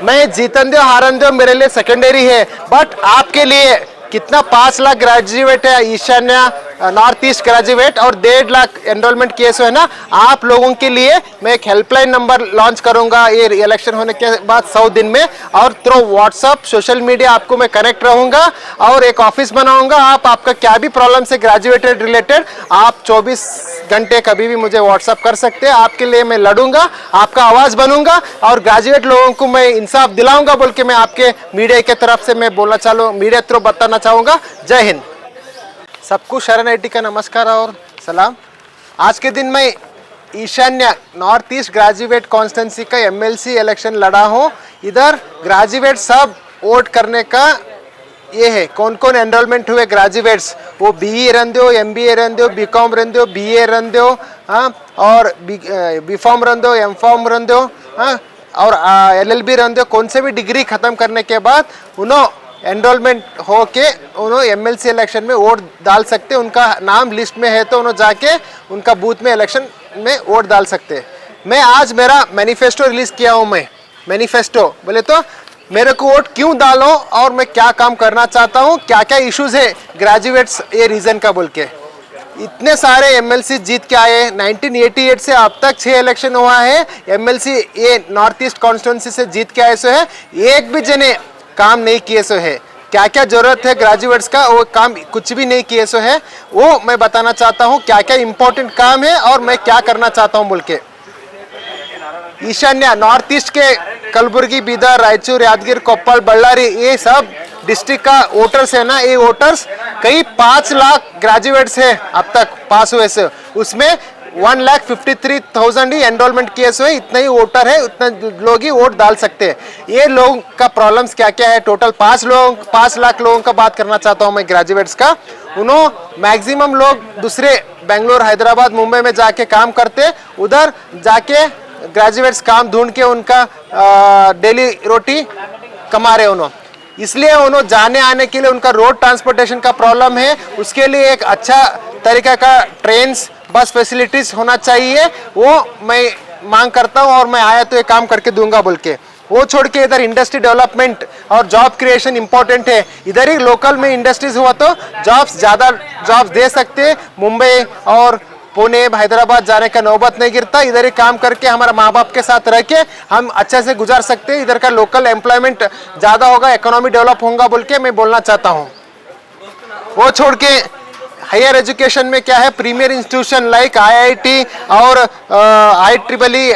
मैं जीतन दो हारन दो मेरे लिए सेकेंडरी है, बट आपके लिए कितना 5 लाख ग्रेजुएट है ईशान्य नॉर्थ ईस्ट ग्रेजुएट और 1.5 लाख एनरोलमेंट केस है ना, आप लोगों के लिए मैं एक हेल्पलाइन नंबर लॉन्च करूंगा ये इलेक्शन होने के बाद 100 दिन में, और थ्रू व्हाट्सअप सोशल मीडिया आपको मैं कनेक्ट रहूंगा और एक ऑफिस बनाऊंगा। आपका क्या भी प्रॉब्लम से ग्रेजुएटेड रिलेटेड आप 24 घंटे कभी भी मुझे व्हाट्सअप कर सकते हैं। आपके लिए मैं लड़ूंगा, आपका आवाज बनूंगा और ग्रेजुएट लोगों को मैं इंसाफ दिलाऊंगा बोल के मैं आपके मीडिया के तरफ से मैं बोलना चालू मीडिया थ्रू बताना चाहूंगा। जय हिंद। सबको शरण आईटी का नमस्कार और सलाम। आज के दिन मैं ईशान्य नॉर्थ ईस्ट ग्रेजुएट कॉन्स्टिट्यूंसी का एमएलसी इलेक्शन लड़ा हूँ। इधर ग्रेजुएट सब वोट करने का ये है, कौन कौन एनरोलमेंट हुए ग्रेजुएट्स, वो बीई रन दो, एमबीए रन दो, बीकॉम रन दो, बीए रन दो, हाँ, और बी फॉर्म रन दो, एम फॉर्म रन दो, हाँ, और एलएलबी रन दो। कौन से भी डिग्री खत्म करने के बाद उन्होंने एनरोलमेंट हो के उन्होंने एमएलसी इलेक्शन में वोट डाल सकते, उनका नाम लिस्ट में है तो उन्होंने जाके उनका बूथ में इलेक्शन में वोट डाल सकते। मैं आज मेरा मैनिफेस्टो रिलीज किया हूँ। मैं मैनिफेस्टो बोले तो मेरे को वोट क्यों डालो और मैं क्या काम करना चाहता हूँ, क्या क्या इश्यूज है ग्रेजुएट्स ये रीजन का बोल के। इतने सारे एमएलसी जीत के आए, 1988 से अब तक 6 इलेक्शन हुआ है एमएलसी ये नॉर्थ ईस्ट कॉन्स्टिट्यूंसी से जीत के आए सो है, एक भी जने काम नहीं किए सो है। क्या क्या जरूरत है ग्रेजुएट्स का वो काम कुछ भी नहीं किए सो है, वो मैं बताना चाहता हूँ क्या क्या इंपॉर्टेंट काम है और मैं क्या करना चाहता हूँ बोल के। ईशान्य नॉर्थ ईस्ट के कलबुर्गी, बीदर, रायचूर, यादगिर, कोप्पल, बल्लारी ये सब डिस्ट्रिक्ट का वोटर्स है ना, ये वोटर्स कई 5 लाख ग्रेजुएट्स है अब तक पास हुए से, उसमें 1,53,000 ही एनरोलमेंट केस हुए। इतना ही वोटर है, उतना लोग ही वोट डाल सकते हैं। ये लोगों का प्रॉब्लम्स क्या क्या है, टोटल 5 लाख लोगों का बात करना चाहता हूँ मैं ग्रेजुएट्स का। उन्होंने मैक्सिमम लोग दूसरे बेंगलोर, हैदराबाद, मुंबई में जाके काम करते, उधर जाके ग्रेजुएट्स काम ढूंढ के उनका डेली रोटी कमा रहे उन्होंने, इसलिए उन्होंने जाने आने के लिए उनका रोड ट्रांसपोर्टेशन का प्रॉब्लम है। उसके लिए एक अच्छा तरीका का ट्रेन्स बस फैसिलिटीज होना चाहिए, वो मैं मांग करता हूँ और मैं आया तो ये काम करके दूंगा बोल के। वो छोड़ के इधर इंडस्ट्री डेवलपमेंट और जॉब क्रिएशन इंपॉर्टेंट है। इधर ही लोकल में इंडस्ट्रीज हुआ तो ज़्यादा जॉब्स दे सकते। मुंबई और पुणे, हैदराबाद जाने का नौबत नहीं गिरता। इधर ही काम करके हमारा माँ बाप के साथ रह के हम अच्छे से गुजार सकते हैं। इधर का लोकल एम्प्लॉयमेंट ज़्यादा होगा, इकोनॉमी डेवलप होगा बोल के मैं बोलना चाहता हूँ। वो छोड़ के हायर एजुकेशन में क्या है, प्रीमियर इंस्टीट्यूशन लाइक आईआईटी और IEEE,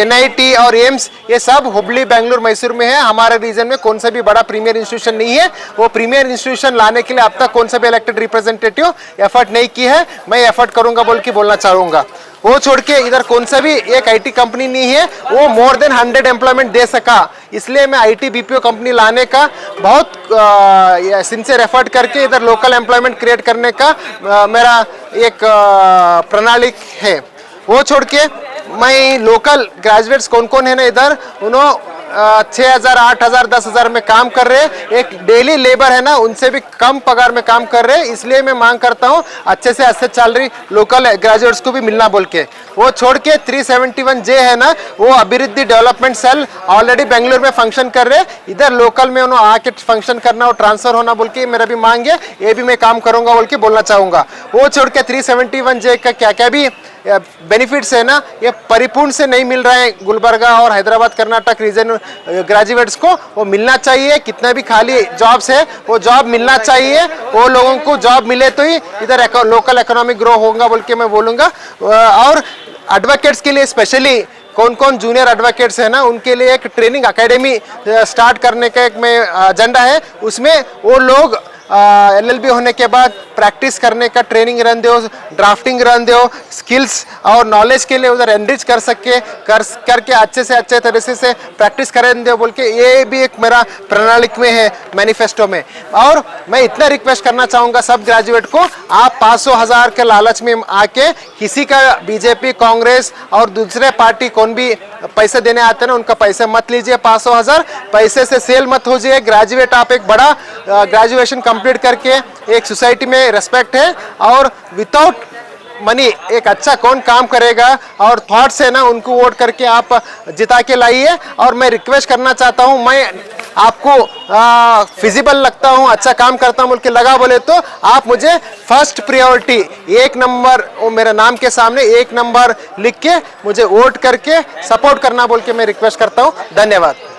NIT और एम्स, ये सब हुबली, बेंगलुरु, मैसूर में है। हमारे रीजन में कौन सा भी बड़ा प्रीमियर इंस्टीट्यूशन नहीं है। वो प्रीमियर इंस्टीट्यूशन लाने के लिए अब तक कौन सा भी इलेक्टेड रिप्रेजेंटेटिव एफर्ट नहीं की है। मैं एफर्ट करूंगा बोल के बोलना चाहूँगा। वो छोड़ के इधर कौन सा भी एक IT कंपनी नहीं है वो मोर देन 100 एम्प्लॉयमेंट दे सका, इसलिए मैं IT BPO कंपनी लाने का बहुत सिंसियर एफर्ट करके इधर लोकल एम्प्लॉयमेंट क्रिएट करने का मेरा एक प्रणाली है। वो छोड़ के मैं लोकल ग्रेजुएट्स कौन कौन है ना इधर, उन्होंने 6,000, 8,000, 10,000 में काम कर रहे, एक डेली लेबर है ना उनसे भी कम पगार में काम कर रहे, इसलिए मैं मांग करता हूँ अच्छे से सैलरी लोकल ग्रेजुएट्स को भी मिलना बोल के। वो छोड़ के 371J है ना, वो अभिवृद्धि डेवलपमेंट सेल ऑलरेडी बेंगलुरु में फंक्शन कर रहे, इधर लोकल में उन्होंने आके फंक्शन करना और ट्रांसफर होना बोल के मेरा भी मांग है, ये भी मैं काम करूंगा बोल के बोलना चाहूँगा। वो छोड़ के 371J का क्या क्या भी बेनिफिट्स है ना, ये परिपूर्ण से नहीं मिल रहा है गुलबर्गा और हैदराबाद, कर्नाटक रीजन ग्रेजुएट्स को, वो मिलना चाहिए। कितना भी खाली जॉब्स है वो जॉब मिलना चाहिए, वो लोगों को जॉब मिले तो ही इधर लोकल इकोनॉमिक ग्रो होगा बोल के मैं बोलूँगा। और एडवोकेट्स के लिए स्पेशली कौन कौन जूनियर एडवोकेट्स है ना, उनके लिए एक ट्रेनिंग एकेडमी स्टार्ट करने का एक में एजेंडा है। उसमें वो लोग LLB होने के बाद प्रैक्टिस करने का ट्रेनिंग रन दो, ड्राफ्टिंग रन दो, स्किल्स और नॉलेज के लिए उधर एनरिच करके अच्छे से अच्छे तरीके से प्रैक्टिस करें दो बोल के, ये भी एक मेरा प्रणाली में है मैनिफेस्टो में। और मैं इतना रिक्वेस्ट करना चाहूँगा सब ग्रेजुएट को, आप 500,000 के लालच में आके किसी का बीजेपी, कांग्रेस और दूसरे पार्टी कौन भी पैसे देने आते हैं ना, उनका पैसे मत लीजिए। 500,000 पैसे से सेल मत हो जाइए। ग्रेजुएट आप एक बड़ा ग्रेजुएशन कंप्लीट करके एक सोसाइटी में रेस्पेक्ट है और विदाउट मनी एक अच्छा कौन काम करेगा और थॉट से ना उनको वोट करके आप जिता के लाइए। और मैं रिक्वेस्ट करना चाहता हूं, मैं आपको फिजिबल लगता हूं, अच्छा काम करता हूं बोल के लगा बोले तो आप मुझे फर्स्ट प्रायोरिटी 1 नंबर वो मेरे नाम के सामने 1 नंबर लिख के मुझे वोट करके सपोर्ट करना बोल के मैं रिक्वेस्ट करता हूं। धन्यवाद।